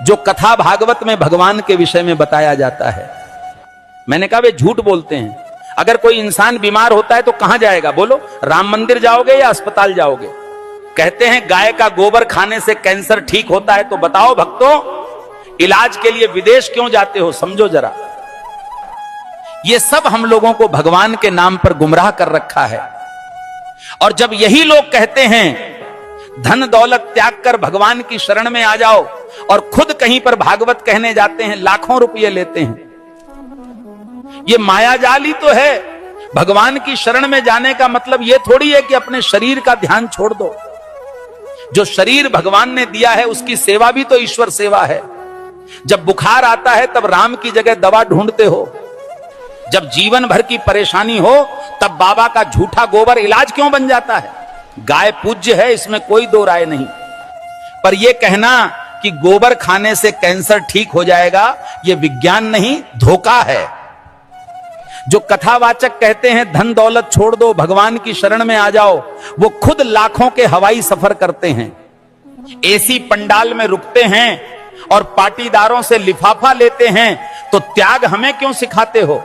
जो कथा भागवत में भगवान के विषय में बताया जाता है। मैंने कहा वे झूठ बोलते हैं। अगर कोई इंसान बीमार होता है तो कहां जाएगा बोलो? राम मंदिर जाओगे या अस्पताल जाओगे? कहते हैं गाय का गोबर खाने से कैंसर ठीक होता है, तो बताओ भक्तों, इलाज के लिए विदेश क्यों जाते हो? समझो जरा। ये सब हम लोगों को भगवान के नाम पर गुमराह कर रखा है। और जब यही लोग कहते हैं धन दौलत त्याग कर भगवान की शरण में आ जाओ, और खुद कहीं पर भागवत कहने जाते हैं, लाखों रुपये लेते हैं। ये मायाजाल ही तो है। भगवान की शरण में जाने का मतलब यह थोड़ी है कि अपने शरीर का ध्यान छोड़ दो। जो शरीर भगवान ने दिया है उसकी सेवा भी तो ईश्वर सेवा है। जब बुखार आता है तब राम की जगह दवा ढूंढते हो। जब जीवन भर की परेशानी हो तब बाबा का झूठा गोबर इलाज क्यों बन जाता है? गाय पूज्य है, इसमें कोई दो राय नहीं, पर यह कहना कि गोबर खाने से कैंसर ठीक हो जाएगा, यह विज्ञान नहीं, धोखा है। जो कथावाचक कहते हैं धन दौलत छोड़ दो, भगवान की शरण में आ जाओ, वो खुद लाखों के हवाई सफर करते हैं, एसी पंडाल में रुकते हैं और पाटीदारों से लिफाफा लेते हैं। तो त्याग हमें क्यों सिखाते हो?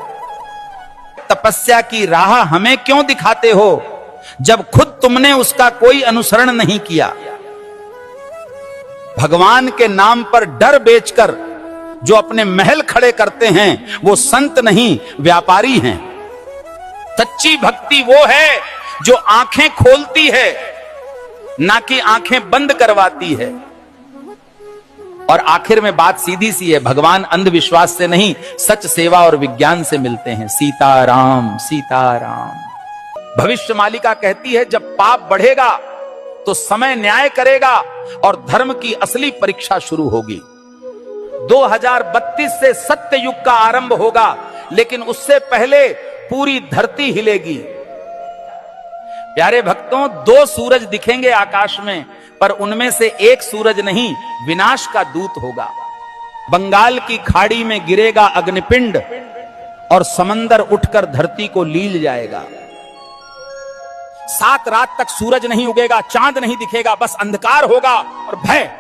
तपस्या की राह हमें क्यों दिखाते हो, जब खुद तुमने उसका कोई अनुसरण नहीं किया? भगवान के नाम पर डर बेचकर जो अपने महल खड़े करते हैं वो संत नहीं, व्यापारी हैं। सच्ची भक्ति वो है जो आंखें खोलती है, ना कि आंखें बंद करवाती है। और आखिर में बात सीधी सी है, भगवान अंधविश्वास से नहीं, सच सेवा और विज्ञान से मिलते हैं। सीताराम सीताराम। भविष्य मालिका कहती है जब पाप बढ़ेगा तो समय न्याय करेगा और धर्म की असली परीक्षा शुरू होगी। 2032 से सत्य युग का आरंभ होगा, लेकिन उससे पहले पूरी धरती हिलेगी। प्यारे भक्तों, 2 सूरज दिखेंगे आकाश में, पर उनमें से एक सूरज नहीं, विनाश का दूत होगा। बंगाल की खाड़ी में गिरेगा अग्निपिंड और समंदर उठकर धरती को लील जाएगा। 7 रात तक सूरज नहीं उगेगा, चांद नहीं दिखेगा, बस अंधकार होगा और भय,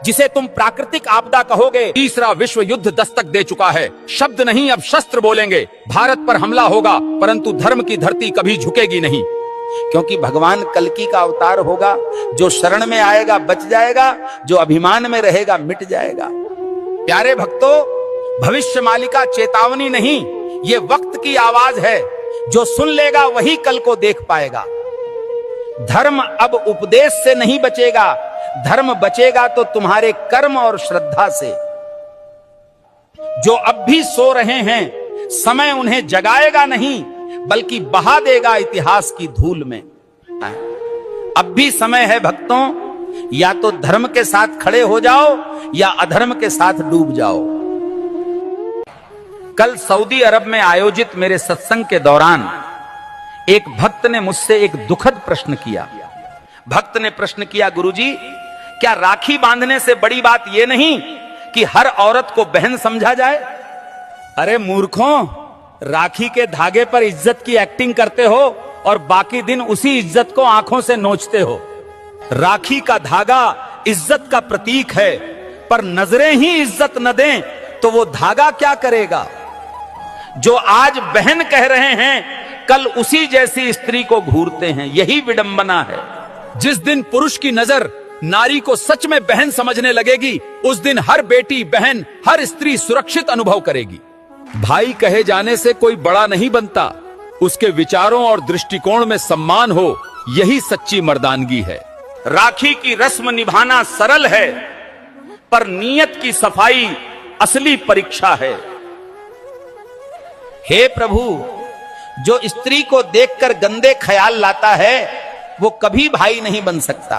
जिसे तुम प्राकृतिक आपदा कहोगे। तीसरा विश्व युद्ध दस्तक दे चुका है। शब्द नहीं, अब शस्त्र बोलेंगे। भारत पर हमला होगा, परंतु धर्म की धरती कभी झुकेगी नहीं, क्योंकि भगवान कल्कि का अवतार होगा। जो शरण में आएगा बच जाएगा, जो अभिमान में रहेगा मिट जाएगा। प्यारे भक्तों, भविष्य मालिका चेतावनी नहीं, ये वक्त की आवाज है। जो सुन लेगा वही कल को देख पाएगा। धर्म अब उपदेश से नहीं बचेगा, धर्म बचेगा तो तुम्हारे कर्म और श्रद्धा से। जो अब भी सो रहे हैं, समय उन्हें जगाएगा नहीं, बल्कि बहा देगा इतिहास की धूल में। अब भी समय है भक्तों, या तो धर्म के साथ खड़े हो जाओ या अधर्म के साथ डूब जाओ। कल सऊदी अरब में आयोजित मेरे सत्संग के दौरान एक भक्त ने मुझसे एक दुखद प्रश्न किया। भक्त ने प्रश्न किया, गुरुजी, क्या राखी बांधने से बड़ी बात यह नहीं कि हर औरत को बहन समझा जाए? अरे मूर्खों, राखी के धागे पर इज्जत की एक्टिंग करते हो और बाकी दिन उसी इज्जत को आंखों से नोचते हो। राखी का धागा इज्जत का प्रतीक है, पर नजरें ही इज्जत न दें तो वो धागा क्या करेगा? जो आज बहन कह रहे हैं, कल उसी जैसी स्त्री को घूरते हैं। यही विडंबना है। जिस दिन पुरुष की नजर नारी को सच में बहन समझने लगेगी, उस दिन हर बेटी, बहन, हर स्त्री सुरक्षित अनुभव करेगी। भाई कहे जाने से कोई बड़ा नहीं बनता, उसके विचारों और दृष्टिकोण में सम्मान हो, यही सच्ची मर्दानगी है। राखी की रस्म निभाना सरल है, पर नीयत की सफाई असली परीक्षा है। हे प्रभु, जो स्त्री को देखकर गंदे ख्याल लाता है वो कभी भाई नहीं बन सकता।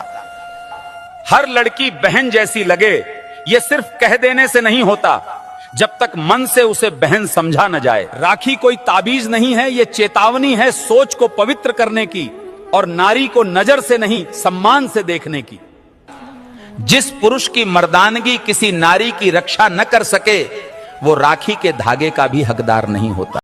हर लड़की बहन जैसी लगे, ये सिर्फ कह देने से नहीं होता, जब तक मन से उसे बहन समझा न जाए। राखी कोई ताबीज नहीं है, ये चेतावनी है सोच को पवित्र करने की और नारी को नजर से नहीं सम्मान से देखने की। जिस पुरुष की मर्दानगी किसी नारी की रक्षा न कर सके, वो राखी के धागे का भी हकदार नहीं होता।